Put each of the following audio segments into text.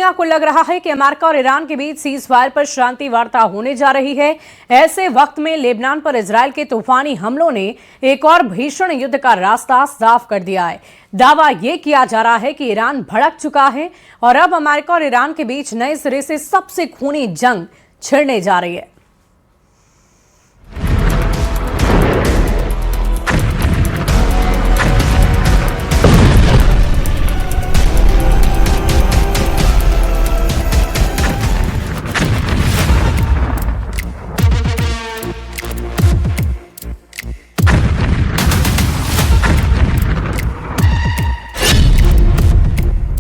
दुनिया को लग रहा है कि अमेरिका और ईरान के बीच सीज फायर पर शांति वार्ता होने जा रही है। ऐसे वक्त में लेबनान पर इजरायल के तूफानी हमलों ने एक और भीषण युद्ध का रास्ता साफ कर दिया है। दावा यह किया जा रहा है कि ईरान भड़क चुका है और अब अमेरिका और ईरान के बीच नए सिरे से सबसे खूनी जंग छिड़ने जा रही है।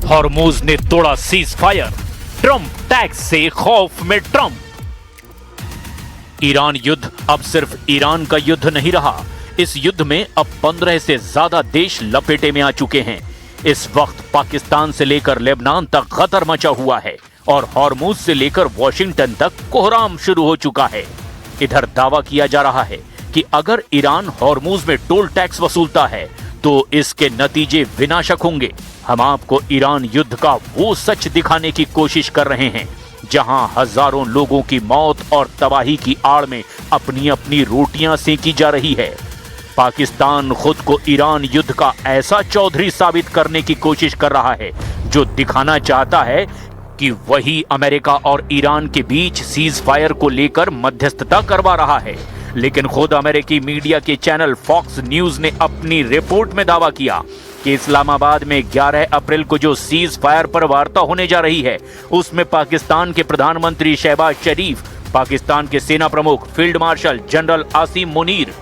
हॉर्मूज ने तोड़ा सीज फायर, ट्रंप टैक्स से खौफ में ट्रंप। ईरान युद्ध अब सिर्फ ईरान का युद्ध नहीं रहा। इस युद्ध में अब 15 से ज्यादा देश लपेटे में आ चुके हैं। इस वक्त पाकिस्तान से लेकर लेबनान तक खतर मचा हुआ है और हॉर्मूज से लेकर वॉशिंगटन तक कोहराम शुरू हो चुका है। इधर दावा किया जा रहा है कि अगर ईरान हॉर्मूज में टोल टैक्स वसूलता है तो इसके नतीजे विनाशक होंगे। हम आपको ईरान युद्ध का वो सच दिखाने की कोशिश कर रहे हैं जहां हजारों लोगों की मौत और तबाही की आड़ में अपनी अपनी रोटियां सेंकी जा रही है। पाकिस्तान खुद को ईरान युद्ध का ऐसा चौधरी साबित करने की कोशिश कर रहा है जो दिखाना चाहता है कि वही अमेरिका और ईरान के बीच सीज फायर को लेकर मध्यस्थता करवा रहा है। लेकिन खुद अमेरिकी मीडिया के चैनल फॉक्स न्यूज ने अपनी रिपोर्ट में दावा किया कि इस्लामाबाद में 11 अप्रैल को जो सीज फायर पर वार्ता होने जा रही है उसमें पाकिस्तान के प्रधानमंत्री शहबाज शरीफ, पाकिस्तान के सेना प्रमुख field marshal general Asim Munir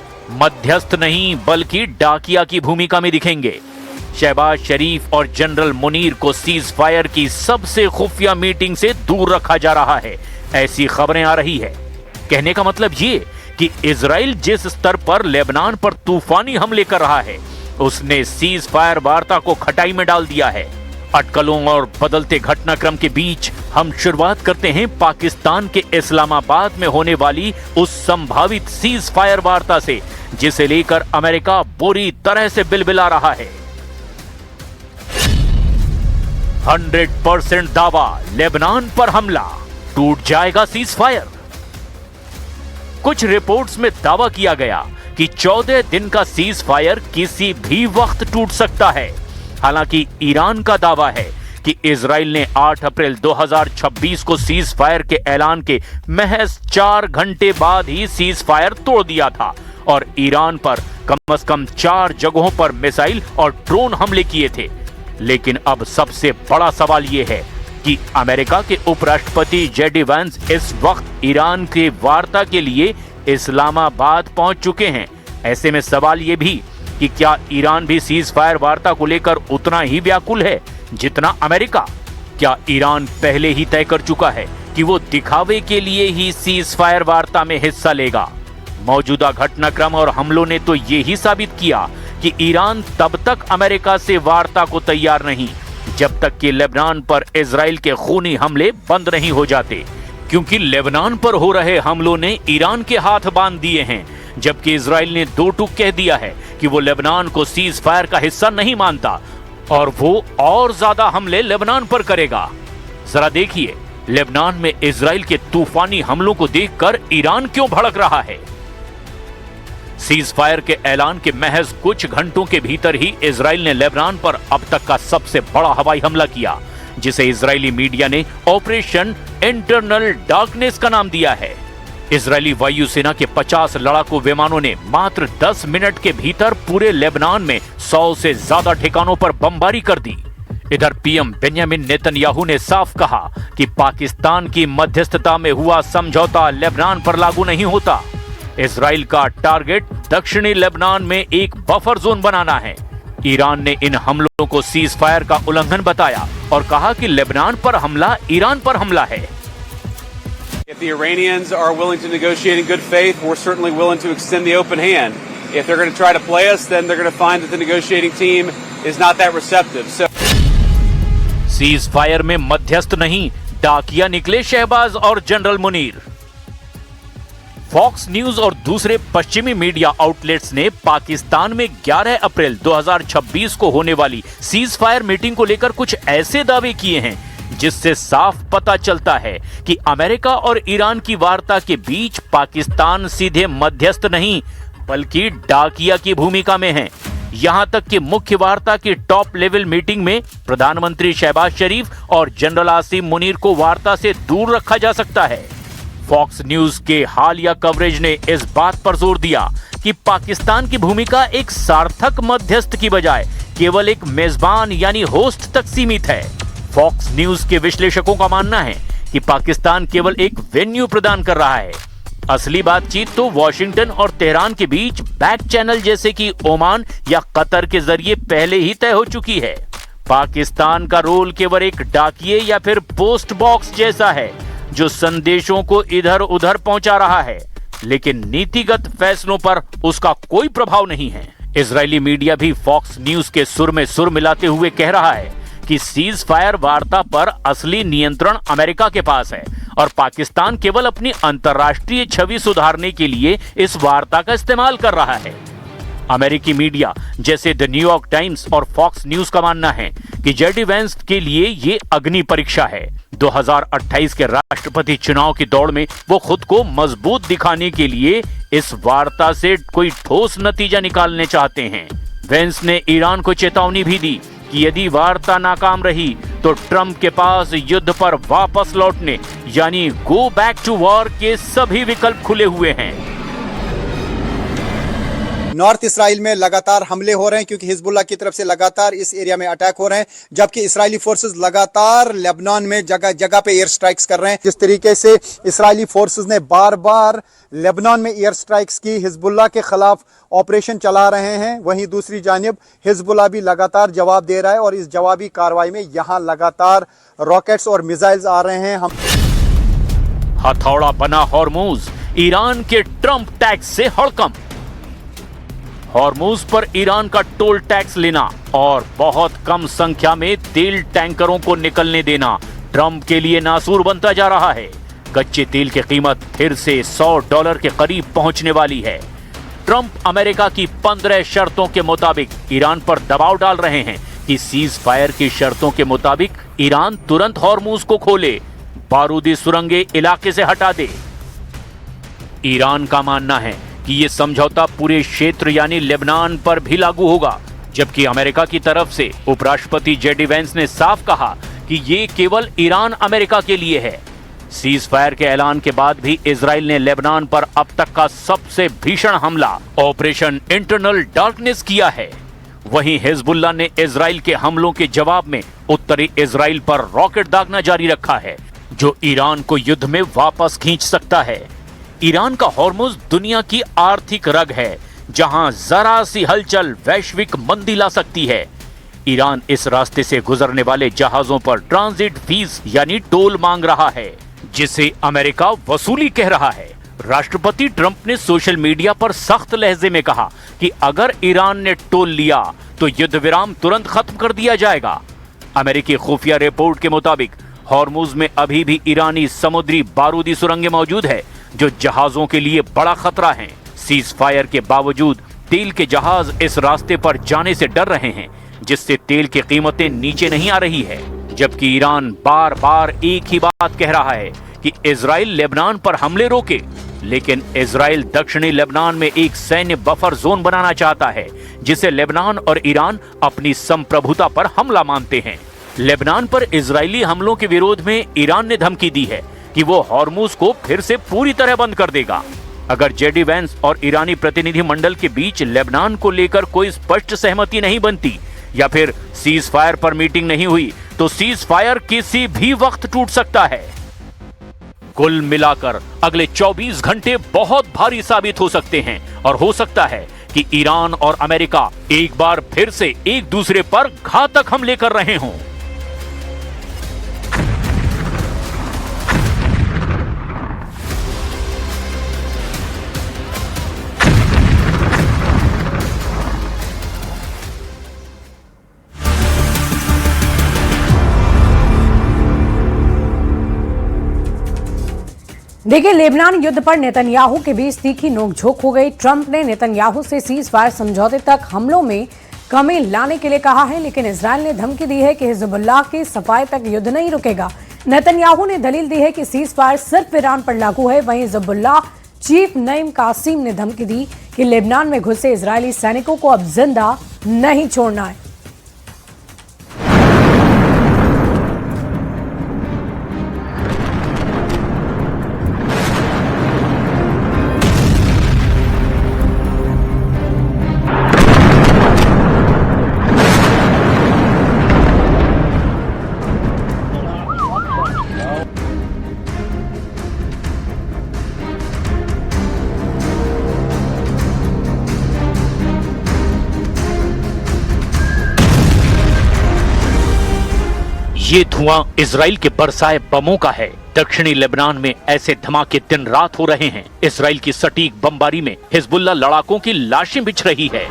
मध्यस्थ नहीं बल्कि डाकिया की भूमिका में दिखेंगे। शहबाज शरीफ और जनरल मुनीर को सीज फायर की सबसे खुफिया मीटिंग से दूर रखा जा रहा है, ऐसी खबरें आ रही है। कहने का मतलब ये कि इजराइल जिस स्तर पर लेबनान पर तूफानी हमले कर रहा है उसने सीज फायर वार्ता को खटाई में डाल दिया है। अटकलों और बदलते घटनाक्रम के बीच हम शुरुआत करते हैं पाकिस्तान के इस्लामाबाद में होने वाली उस संभावित सीज फायर वार्ता से जिसे लेकर अमेरिका बुरी तरह से बिलबिला रहा है। 100% दावा, लेबनान पर हमला, टूट जाएगा सीज फायर। कुछ रिपोर्ट्स में दावा किया गया कि 14 दिन का सीज फायर किसी भी वक्त टूट सकता है। हालांकि ईरान का दावा है कि इजराइल ने 8 अप्रैल 2026 को सीज फायर के ऐलान के महज 4 घंटे बाद ही सीज फायर तोड़ दिया था और ईरान पर कम से कम 4 जगहों पर मिसाइल और ड्रोन हमले किए थे। लेकिन अब सबसे बड़ा सवाल यह है कि अमेरिका के उपराष्ट्रपति जेडी वैंस इस वक्त ईरान के वार्ता के लिए इस्लामाबाद पहुंच चुके हैं। ऐसे में सवाल यह भी कि क्या ईरान भी सीज फायर वार्ता को लेकर उतना ही व्याकुल है जितना अमेरिका? क्या ईरान पहले ही तय कर चुका है कि वो दिखावे के लिए ही सीज फायर वार्ता में हिस्सा लेगा? मौजूदा घटनाक्रम और हमलों ने तो ये ही साबित किया कि ईरान तब तक अमेरिका से वार्ता को तैयार नहीं जब तक कि लेबनान पर इजराइल के खूनी हमले बंद नहीं हो जाते, क्योंकि लेबनान पर हो रहे हमलों ने ईरान के हाथ बांध दिए हैं, जबकि इजराइल ने दो टूक कह दिया है कि वो लेबनान को सीज फायर का हिस्सा नहीं मानता और वो और ज्यादा हमले लेबनान पर करेगा। जरा देखिए, लेबनान में इजराइल के तूफानी हमलों को देखकर ईरान क्यों भड़क रहा है। सीज फायर के ऐलान के महज कुछ घंटों के भीतर ही इजराइल ने लेबनान पर अब तक का सबसे बड़ा हवाई हमला किया, जिसे इजरायली मीडिया ने ऑपरेशन इंटरनल डार्कनेस का नाम दिया है। इजरायली वायुसेना के 50 लड़ाकू विमानों ने मात्र 10 मिनट के भीतर पूरे लेबनान में 100 से ज्यादा ठिकानों पर बमबारी कर दी। इधर पीएम बेंजामिन नेतन्याहू ने साफ कहा कि पाकिस्तान की मध्यस्थता में हुआ समझौता लेबनान पर लागू नहीं होता। इजराइल का टारगेट दक्षिणी लेबनान में एक बफर जोन बनाना है। ईरान ने इन हमलों को सीज फायर का उल्लंघन बताया और कहा कि लेबनान पर हमला ईरान पर हमला है। If the Iranians are willing to negotiate in good faith, we're certainly willing to extend the open hand. If they're going to try to play us, then they're going to find that the negotiating team is not that receptive. So cease fire में मध्यस्थ नहीं, डाकिया निकले शहबाज और general Munir. Fox news और दूसरे पश्चिमी media outlets ने पाकिस्तान में 11 अप्रैल 2026 को होने वाली सीज फायर मीटिंग को लेकर कुछ ऐसे दावे किए हैं जिससे साफ पता चलता है कि अमेरिका और ईरान की वार्ता के बीच पाकिस्तान सीधे मध्यस्थ नहीं बल्कि डाकिया की भूमिका में है। यहां तक कि मुख्य वार्ता की टॉप लेवल मीटिंग में प्रधानमंत्री शहबाज शरीफ और जनरल आसिम मुनीर को वार्ता से दूर रखा जा सकता है। फॉक्स न्यूज के हालिया कवरेज ने इस बात पर जोर दिया कि पाकिस्तान की भूमिका एक सार्थक मध्यस्थ की बजाय केवल एक मेजबान यानी होस्ट तक सीमित है। फॉक्स न्यूज के विश्लेषकों का मानना है कि पाकिस्तान केवल एक वेन्यू प्रदान कर रहा है। असली बातचीत तो वॉशिंगटन और तेहरान के बीच बैक चैनल जैसे कि ओमान या कतर के जरिए पहले ही तय हो चुकी है। पाकिस्तान का रोल केवल एक डाकिये या फिर पोस्ट बॉक्स जैसा है जो संदेशों को इधर उधर पहुंचा रहा है, लेकिन नीतिगत फैसलों पर उसका कोई प्रभाव नहीं है। इजरायली मीडिया भी फॉक्स न्यूज के सुर में सुर मिलाते हुए कह रहा है कि सीज फायर वार्ता पर असली नियंत्रण अमेरिका के पास है और पाकिस्तान केवल अपनी अंतर्राष्ट्रीय छवि सुधारने के लिए इस वार्ता का इस्तेमाल कर रहा है। अमेरिकी मीडिया जैसे द न्यूयॉर्क टाइम्स और फॉक्स न्यूज का मानना है कि जेडी वेंस के लिए ये अग्नि परीक्षा है। 2028 के राष्ट्रपति चुनाव की दौड़ में वो खुद को मजबूत दिखाने के लिए इस वार्ता से कोई ठोस नतीजा निकालने चाहते हैं। वेंस ने ईरान को चेतावनी भी दी कि यदि वार्ता नाकाम रही तो ट्रंप के पास युद्ध पर वापस लौटने यानी गो बैक टू वॉर के सभी विकल्प खुले हुए हैं। नॉर्थ इसराइल में लगातार हमले हो रहे हैं क्योंकि हिजबुल्लाह की तरफ से लगातार इस एरिया में अटैक हो रहे हैं, जबकि इस्राएली फोर्सेस लगातार लेबनान में जगह जगह पे एयर स्ट्राइक्स कर रहे हैं। जिस तरीके से इस्राएली फोर्सेस ने बार बार लेबनान में एयर स्ट्राइक्स की, हिजबुल्लाह के खिलाफ ऑपरेशन चला रहे हैं, वहीं दूसरी जानिब हिजबुल्लाह भी लगातार जवाब दे रहा है और इस जवाबी कार्रवाई में यहां लगातार रॉकेट्स और मिसाइल्स आ रहे हैं। हथौड़ा बना हॉर्मूज, ईरान के ट्रंप टैक्स से हड़कंप। हॉर्मूज पर ईरान का टोल टैक्स लेना और बहुत कम संख्या में तेल टैंकरों को निकलने देना ट्रंप के लिए नासूर बनता जा रहा है। कच्चे तेल की कीमत फिर से $100 के करीब पहुंचने वाली है। ट्रंप अमेरिका की 15 शर्तों के मुताबिक ईरान पर दबाव डाल रहे हैं कि सीज फायर की शर्तों के मुताबिक ईरान तुरंत हॉर्मूज को खोले, बारूदी सुरंगें इलाके से हटा दे। ईरान का मानना है कि यह समझौता पूरे क्षेत्र यानी लेबनान पर भी लागू होगा, जबकि अमेरिका की तरफ से उपराष्ट्रपति जेडी वेंस ने साफ कहा कि ये केवल ईरान अमेरिका के लिए है। सीज फायर के ऐलान के बाद भी इजराइल ने लेबनान पर अब तक का सबसे भीषण हमला ऑपरेशन इंटरनल डार्कनेस किया है। वहीं हिजबुल्लाह ने इजराइल के हमलों के जवाब में उत्तरी इजराइल पर रॉकेट दागना जारी रखा है, जो ईरान को युद्ध में वापस खींच सकता है। ईरान का हॉर्मुज दुनिया की आर्थिक रग है, जहां जरा सी हलचल वैश्विक मंदी ला सकती है। ईरान इस रास्ते से गुजरने वाले जहाजों पर ट्रांजिट फीस यानी टोल मांग रहा है, जिसे अमेरिका वसूली कह रहा है। राष्ट्रपति ट्रंप ने सोशल मीडिया पर सख्त लहजे में कहा कि अगर ईरान ने टोल लिया तो युद्ध विराम तुरंत खत्म कर दिया जाएगा। अमेरिकी खुफिया रिपोर्ट के मुताबिक हॉर्मुज में अभी भी ईरानी समुद्री बारूदी सुरंगें मौजूद है, जो जहाजों के लिए बड़ा खतरा हैं। सीज फायर के बावजूद तेल के जहाज इस रास्ते पर जाने से डर रहे हैं, जिससे तेल की कीमतें नीचे नहीं आ रही है। जबकि ईरान बार बार एक ही बात कह रहा है कि इजराइल लेबनान पर हमले रोके, लेकिन इजराइल दक्षिणी लेबनान में एक सैन्य बफर जोन बनाना चाहता है, जिसे लेबनान और ईरान अपनी संप्रभुता पर हमला मानते हैं। लेबनान पर इजरायली हमलों के विरोध में ईरान ने धमकी दी है कि वो हॉर्मुज को फिर से पूरी तरह बंद कर देगा। अगर जेडी वेंस और ईरानी प्रतिनिधि मंडल के बीच लेबनान को लेकर कोई स्पष्ट सहमति नहीं बनती या फिर सीज फायर पर मीटिंग नहीं हुई, तो सीज फायर किसी भी वक्त टूट सकता है। कुल मिलाकर अगले 24 घंटे बहुत भारी साबित हो सकते हैं और हो सकता है कि ईरान और अमेरिका एक बार फिर से एक दूसरे पर घातक हमले कर रहे हों। देखिए, लेबनान युद्ध पर नेतन्याहू के बीच तीखी नोकझोंक हो गई। ट्रंप ने नेतन्याहू से सीज फायर समझौते तक हमलों में कमी लाने के लिए कहा है, लेकिन इजराइल ने धमकी दी है कि हिजबुल्लाह की सफाई तक युद्ध नहीं रुकेगा। नेतन्याहू ने दलील दी है कि सीज फायर सिर्फ ईरान पर लागू है। वहीं हिजबुल्लाह चीफ नईम कासिम ने धमकी दी कि लेबनान में घुसे इजरायली सैनिकों को अब जिंदा नहीं छोड़ना है। ये धुआं इजराइल के बरसाए बमों का है। दक्षिणी लेबनान में ऐसे धमाके दिन रात हो रहे हैं। इजराइल की सटीक बमबारी में हिजबुल्लाह लड़ाकों की लाशें बिछ रही है।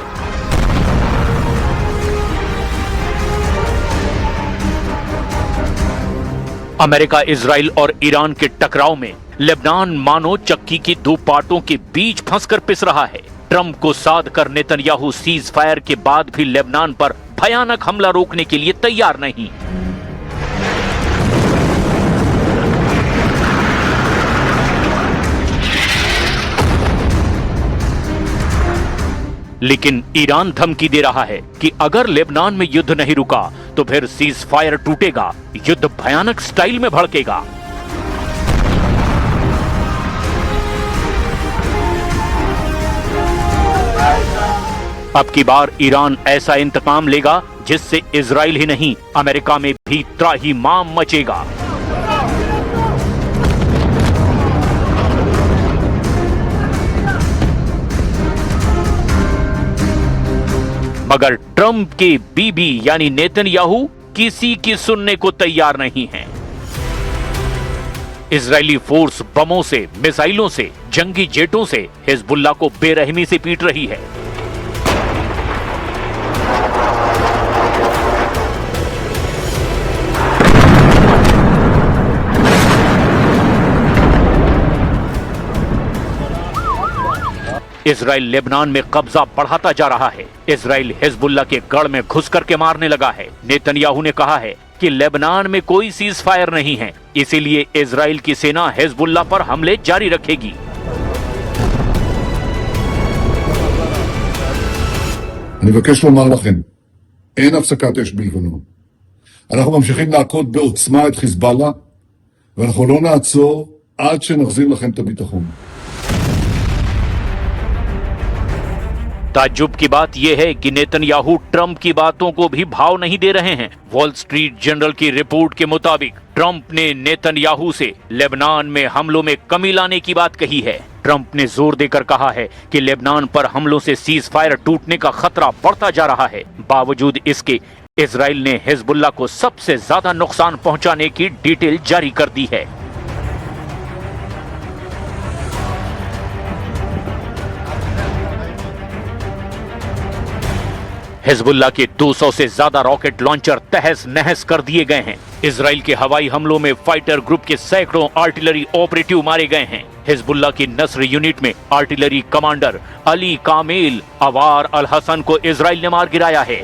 अमेरिका, इजराइल और ईरान के टकराव में लेबनान मानो चक्की की दो पार्टों के बीच फंसकर पिस रहा है। ट्रंप को साध कर नेतन्याहू सीज फायर के बाद भी लेबनान पर भयानक हमला रोकने के लिए तैयार नहीं। लेकिन ईरान धमकी दे रहा है कि अगर लेबनान में युद्ध नहीं रुका तो फिर सीज फायर टूटेगा, युद्ध भयानक स्टाइल में भड़केगा। अब की बार ईरान ऐसा इंतकाम लेगा जिससे इजराइल ही नहीं, अमेरिका में भी त्राहिमाम मचेगा। मगर ट्रंप के बीबी यानी नेतन्याहू किसी की सुनने को तैयार नहीं है। इजरायली फोर्स बमों से, मिसाइलों से, जंगी जेटों से हिजबुल्लाह को बेरहमी से पीट रही है। इजराइल लेबनान में कब्जा बढ़ाता जा रहा है। इजराइल हिजबुल्लाह के गढ़ में घुस करके मारने लगा है। नेतन्याहू ने कहा है कि लेबनान में कोई सीज फायर नहीं है, इसीलिए इजराइल की सेना हिजबुल्लाह पर हमले जारी रखेगी। אני מבקש לומר לכם, אין הפסקת אש בלבנון. אנחנו ממשיכים להכות בעוצמה את חיזבאללה, ואנחנו לא נעצור עד שנחזיר לכם את הביטחון. ताज्जुब की बात यह है कि नेतन्याहू ट्रंप की बातों को भी भाव नहीं दे रहे हैं। वॉल स्ट्रीट जर्नल की रिपोर्ट के मुताबिक ट्रंप ने नेतन्याहू से लेबनान में हमलों में कमी लाने की बात कही है। ट्रंप ने जोर देकर कहा है कि लेबनान पर हमलों से सीज फायर टूटने का खतरा बढ़ता जा रहा है। बावजूद इसके इजराइल ने हिजबुल्लाह को सबसे ज्यादा नुकसान पहुंचाने की डिटेल जारी कर दी है। हिजबुल्लाह के 200 से ज्यादा रॉकेट लॉन्चर तहस नहस कर दिए गए हैं। इजराइल के हवाई हमलों में फाइटर ग्रुप के सैकड़ों आर्टिलरी ऑपरेटिव मारे गए हैं। हिजबुल्लाह की नस्र यूनिट में आर्टिलरी कमांडर अली कामिल अवार अल हसन को इजराइल ने मार गिराया है।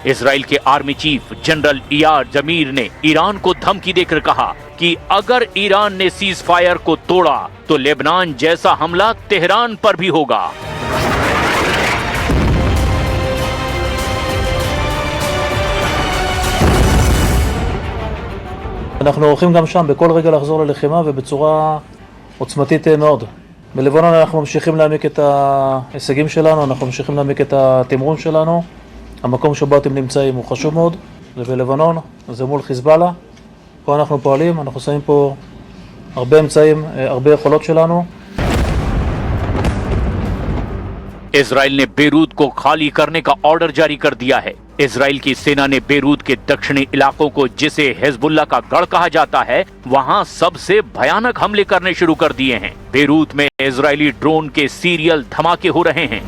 इजराइल के आर्मी चीफ जनरल इयार जमीर ने ईरान को धमकी देकर कहा कि अगर ईरान ने सीज फायर को तोड़ा तो लेबनान जैसा हमला तेहरान पर भी होगा। אנחנו עורכים גם שם בכל רגע לחזור ללחימה ובצורה עוצמתית מאוד. בלבנון אנחנו ממשיכים להעמיק את ההישגים שלנו, אנחנו ממשיכים להעמיק את התמרון שלנו. המקום שבו אתם נמצאים הוא חשוב מאוד, זה בלבנון, זה מול חיזבאללה. פה אנחנו פועלים, אנחנו שמים פה הרבה אמצעים, הרבה יכולות שלנו. इजराइल ने बेरूत को खाली करने का ऑर्डर जारी कर दिया है। इजराइल की सेना ने बेरूत के दक्षिणी इलाकों को, जिसे हिजबुल्लाह का गढ़ कहा जाता है, वहां सबसे भयानक हमले करने शुरू कर दिए हैं। बेरूत में इजरायली ड्रोन के सीरियल धमाके हो रहे हैं।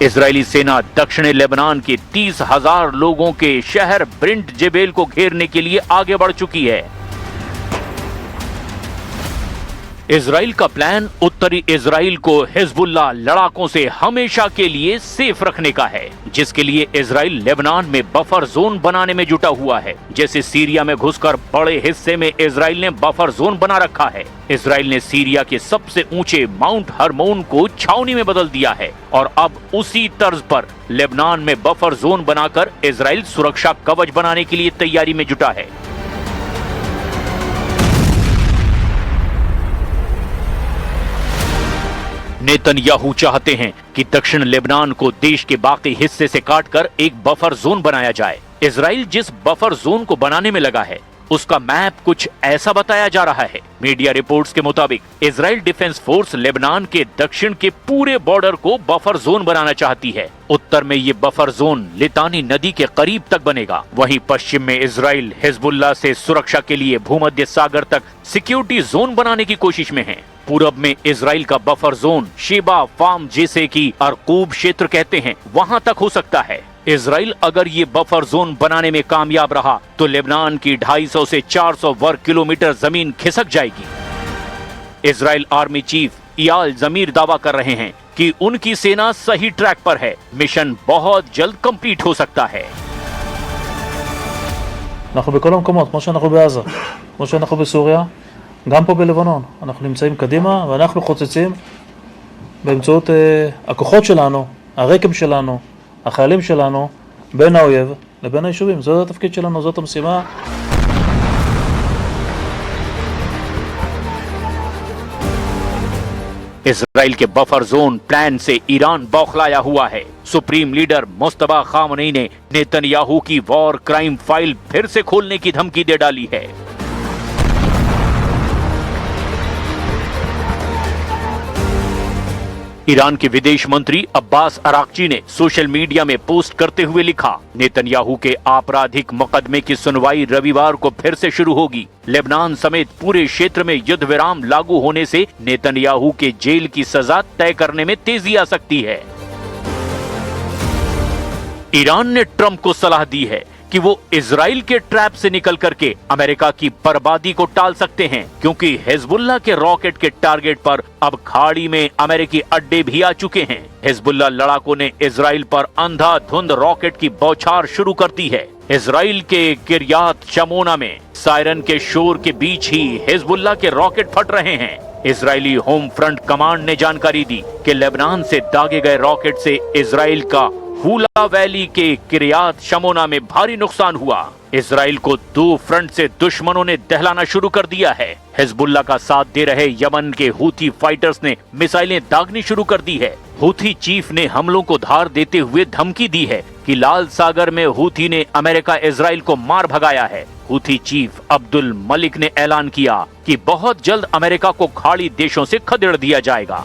इजरायली सेना दक्षिणी लेबनान के 30,000 लोगों के शहर ब्रिंट जेबेल को घेरने के लिए आगे बढ़ चुकी है। इजराइल का प्लान उत्तरी इजराइल को हिजबुल्लाह लड़ाकों से हमेशा के लिए सेफ रखने का है, जिसके लिए इजराइल लेबनान में बफर जोन बनाने में जुटा हुआ है। जैसे सीरिया में घुसकर बड़े हिस्से में इजराइल ने बफर जोन बना रखा है। इजराइल ने सीरिया के सबसे ऊंचे माउंट हरमोन को छावनी में बदल दिया है और अब उसी तर्ज पर लेबनान में बफर जोन बनाकर इजराइल सुरक्षा कवच बनाने के लिए तैयारी में जुटा है। नेतन्याहू चाहते हैं कि दक्षिण लेबनान को देश के बाकी हिस्से से काटकर एक बफर जोन बनाया जाए। इजराइल जिस बफर जोन को बनाने में लगा है उसका मैप कुछ ऐसा बताया जा रहा है। मीडिया रिपोर्ट्स के मुताबिक इजराइल डिफेंस फोर्स लेबनान के दक्षिण के पूरे बॉर्डर को बफर जोन बनाना चाहती है। उत्तर में ये बफर जोन लितानी नदी के करीब तक बनेगा। वहीं पश्चिम में इजराइल हिजबुल्लाह से सुरक्षा के लिए भूमध्य सागर तक सिक्योरिटी जोन बनाने की कोशिश में है। पूरब में इजराइल का बफर जोन शेबा फार्म, जिसे की अरकूब क्षेत्र कहते हैं, वहां तक हो सकता है। इजराइल अगर ये बफर जोन बनाने में कामयाब रहा तो लेबनान की 250 से 400 वर्ग किलोमीटर जमीन खिसक जाएगी। इजराइल आर्मी चीफ इयाल जमीर दावा कर रहे हैं कि उनकी सेना सही ट्रैक पर है। मिशन बहुत जल्द कंप्लीट हो सकता है। אנחנו בכל המקומות, כמו שאנחנו בעזה, כמו שאנחנו בסוריה, גם פה בלבנון. אנחנו נמצאים קדימה ואנחנו חוצצים באמצעות הכוחות שלנו, הרקם שלנו, החיילים שלנו, בין האויב לבין היישובים. זה התפקיד שלנו, זאת המשימה. इजराइल के बफर जोन प्लान से ईरान बौखलाया हुआ है। सुप्रीम लीडर मुस्तफा खामनेई ने नेतन्याहू की वॉर क्राइम फाइल फिर से खोलने की धमकी दे डाली है। ईरान के विदेश मंत्री अब्बास अराक्ची ने सोशल मीडिया में पोस्ट करते हुए लिखा, नेतन्याहू के आपराधिक मुकदमे की सुनवाई रविवार को फिर से शुरू होगी। लेबनान समेत पूरे क्षेत्र में युद्ध विराम लागू होने से नेतन्याहू के जेल की सजा तय करने में तेजी आ सकती है। ईरान ने ट्रंप को सलाह दी है कि वो इजराइल के ट्रैप से निकल करके अमेरिका की बर्बादी को टाल सकते हैं, क्योंकि हिजबुल्लाह के रॉकेट के टारगेट पर अब खाड़ी में अमेरिकी अड्डे भी आ चुके हैं। हिजबुल्लाह लड़ाकों ने इजराइल पर अंधाधुंध रॉकेट की बौछार शुरू कर दी है। इजराइल के किरियात शमोना में सायरन के शोर के बीच ही हिजबुल्लाह के रॉकेट फट रहे हैं। इजरायली होम फ्रंट कमांड ने जानकारी दी कि लेबनान से दागे गए रॉकेट से इजराइल का हुला वैली के किरियात शमोना में भारी नुकसान हुआ। इजराइल को 2 फ्रंट से दुश्मनों ने दहलाना शुरू कर दिया है। हिजबुल्लाह का साथ दे रहे यमन के हूथी फाइटर्स ने मिसाइलें दागनी शुरू कर दी है। हूथी चीफ ने हमलों को धार देते हुए धमकी दी है कि लाल सागर में हूथी ने अमेरिका इजराइल को मार भगाया है। हूथी चीफ अब्दुल मलिक ने ऐलान किया कि बहुत जल्द अमेरिका को खाड़ी देशों से खदेड़ दिया जाएगा।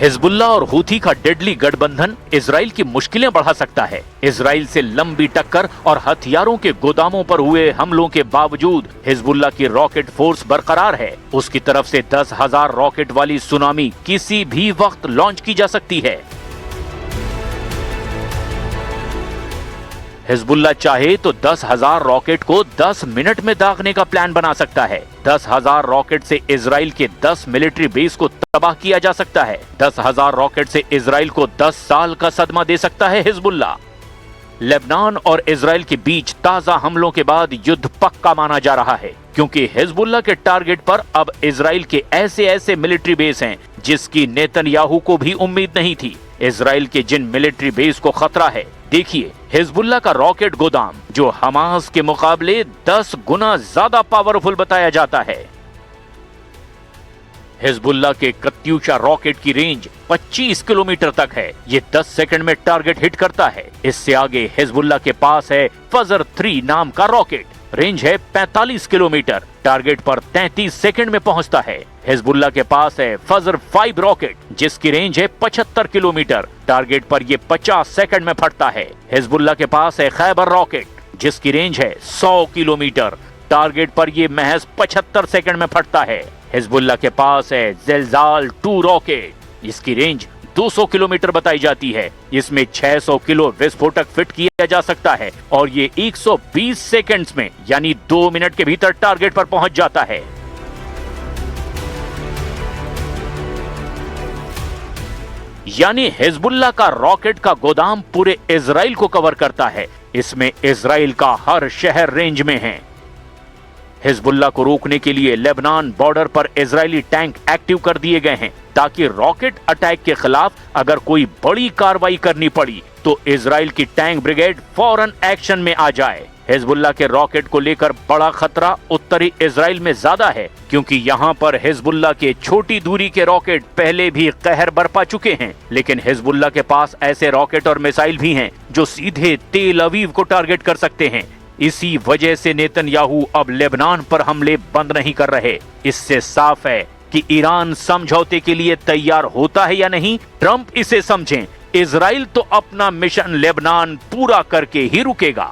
हिजबुल्लाह और हूथी का डेडली गठबंधन इजराइल की मुश्किलें बढ़ा सकता है। इजराइल से लंबी टक्कर और हथियारों के गोदामों पर हुए हमलों के बावजूद हिजबुल्लाह की रॉकेट फोर्स बरकरार है। उसकी तरफ से 10,000 रॉकेट वाली सुनामी किसी भी वक्त लॉन्च की जा सकती है। हिजबुल्लाह चाहे तो 10,000 रॉकेट को 10 मिनट में दागने का प्लान बना सकता है। 10,000 रॉकेट से इजराइल के 10 मिलिट्री बेस को तबाह किया जा सकता है। 10,000 रॉकेट से इजराइल को 10 साल का सदमा दे सकता है हिजबुल्लाह। लेबनान और इजराइल के बीच ताजा हमलों के बाद युद्ध पक्का माना जा रहा है, क्योंकि हिजबुल्लाह के टारगेट पर अब इजराइल के ऐसे मिलिट्री बेस हैं जिसकी नेतन्याहू को भी उम्मीद नहीं थी। इजराइल के जिन मिलिट्री बेस को खतरा है, देखिए हिजबुल्लाह का रॉकेट गोदाम जो हमास के मुकाबले 10 गुना ज्यादा पावरफुल बताया जाता है। हिजबुल्लाह के कत्यूशा रॉकेट की रेंज 25 किलोमीटर तक है। ये 10 सेकंड में टारगेट हिट करता है। इससे आगे हिजबुल्लाह के पास है फजर 3 नाम का रॉकेट। रेंज है 45 किलोमीटर, टारगेट पर 33 सेकंड में पहुंचता है। हिजबुल्लाह के पास है फजर 5 रॉकेट जिसकी रेंज है 75 किलोमीटर, टारगेट पर ये 50 सेकंड में फटता है। हिजबुल्लाह के पास है खैबर रॉकेट जिसकी रेंज है 100 किलोमीटर, टारगेट पर ये महज 75 सेकंड में फटता है। हिजबुल्लाह के पास है ज़िलज़ाल 2 रॉकेट, इसकी रेंज 200 किलोमीटर बताई जाती है। इसमें 600 किलो विस्फोटक फिट किया जा सकता है और ये 120 सेकंड्स में यानी 2 मिनट के भीतर टारगेट पर पहुंच जाता है। यानी हिजबुल्लाह का रॉकेट का गोदाम पूरे इजराइल को कवर करता है। इसमें इजराइल का हर शहर रेंज में है। हिजबुल्लाह को रोकने के लिए लेबनान बॉर्डर पर इजरायली टैंक एक्टिव कर दिए गए हैं ताकि रॉकेट अटैक के खिलाफ अगर कोई बड़ी कार्रवाई करनी पड़ी तो इजराइल की टैंक ब्रिगेड फौरन एक्शन में आ जाए। हिजबुल्लाह के रॉकेट को लेकर बड़ा खतरा उत्तरी इजराइल में ज्यादा है क्योंकि यहाँ पर हिजबुल्लाह के छोटी दूरी के रॉकेट पहले भी कहर बरपा चुके हैं, लेकिन हिजबुल्लाह के पास ऐसे रॉकेट और मिसाइल भी हैं जो सीधे तेल अवीव को टारगेट कर सकते हैं। इसी वजह से नेतन्याहू अब लेबनान पर हमले बंद नहीं कर रहे। इससे साफ है कि ईरान समझौते के लिए तैयार होता है या नहीं, ट्रंप इसे समझें। इजराइल तो अपना मिशन लेबनान पूरा करके ही रुकेगा।